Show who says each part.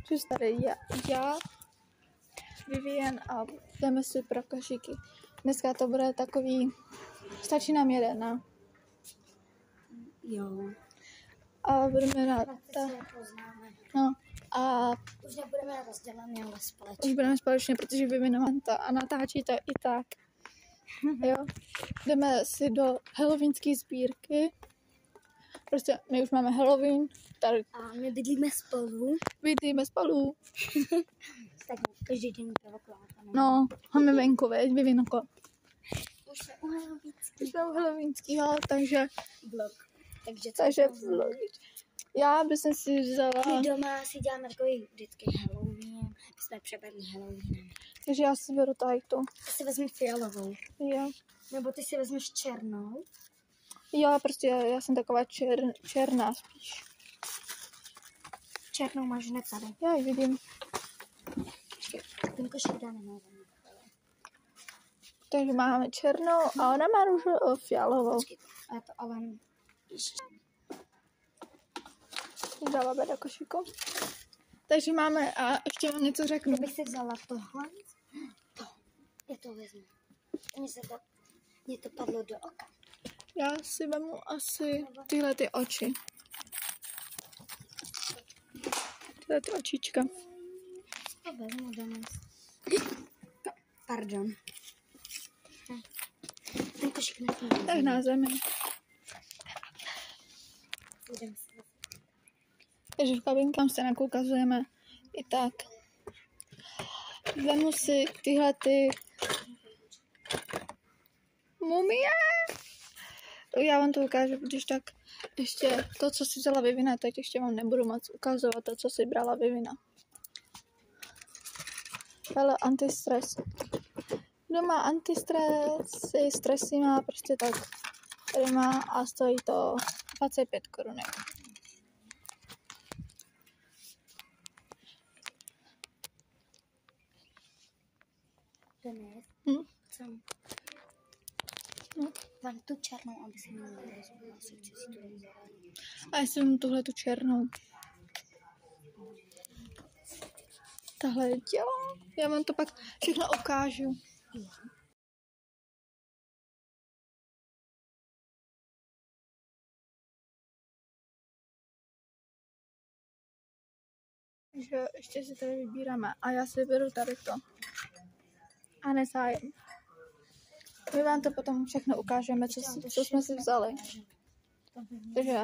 Speaker 1: Čus tady já, Vivian a jdeme si pro košíky. Dneska to bude takový, stačí nám jeden, ne?
Speaker 2: Jo.
Speaker 1: A budeme na no a
Speaker 2: už nebudeme rozdělené, ale společně.
Speaker 1: Už budeme společně, protože Vivian a natáčí to i tak. Jo. Jdeme si do halloweenské sbírky. Prostě my už máme Halloween. Tady.
Speaker 2: A my bydlíme spolu.
Speaker 1: Bydlíme spolu.
Speaker 2: Tak každý den provokovat.
Speaker 1: No, máme venku, veď, Vivinko.
Speaker 2: Už jsme u halloweenský.
Speaker 1: Už jsme u halloweenského, takže
Speaker 2: vlog.
Speaker 1: Takže vlog. Já bych si vzala...
Speaker 2: My doma si děláme takový vždycky Halloween. My jsme přepadli Halloweenem.
Speaker 1: Takže já si beru tady tu.
Speaker 2: Ty si vezmi fialovou.
Speaker 1: Jo.
Speaker 2: Nebo ty si vezmeš černou.
Speaker 1: Jo, prostě já jsem taková černá spíš.
Speaker 2: Černou máš hned tady.
Speaker 1: Já ji vidím.
Speaker 2: Ten košík dáme na zem.
Speaker 1: Takže máme černou a ona má růžovou fialovou.
Speaker 2: A to ale...
Speaker 1: Dáváme do košíku. Takže máme, a ještě vám něco řeknu.
Speaker 2: Kdybych si vzala tohle, já to vezmu. Mně to padlo do oka.
Speaker 1: Já si vemu asi tyhle ty oči. Tyhle ty očička.
Speaker 2: To vezmu dnes. Pardon. Ten košík nesmí.
Speaker 1: Tak na zemi. Takže v kabinkám se ukazujeme i tak. Vemu si tyhle ty mumie. Já vám to ukážu, když tak ještě to, co si vzala Vivina, tak ještě vám nebudu moc ukazovat to, co si brala Vivina. Ale antistres. Kdo má antistres, stresy má prostě tak. Tady má a stojí to 25 korunek.
Speaker 2: Dnes? Co? Vám tu černou, aby si měla
Speaker 1: A já si mám tuhle tu černou. Tahle jo, já vám to pak všechno ukážu. Takže ještě si tady vybíráme a já si vyberu tady to. A nezájem. My vám to potom všechno ukážeme, co jsme si vzali. Takže.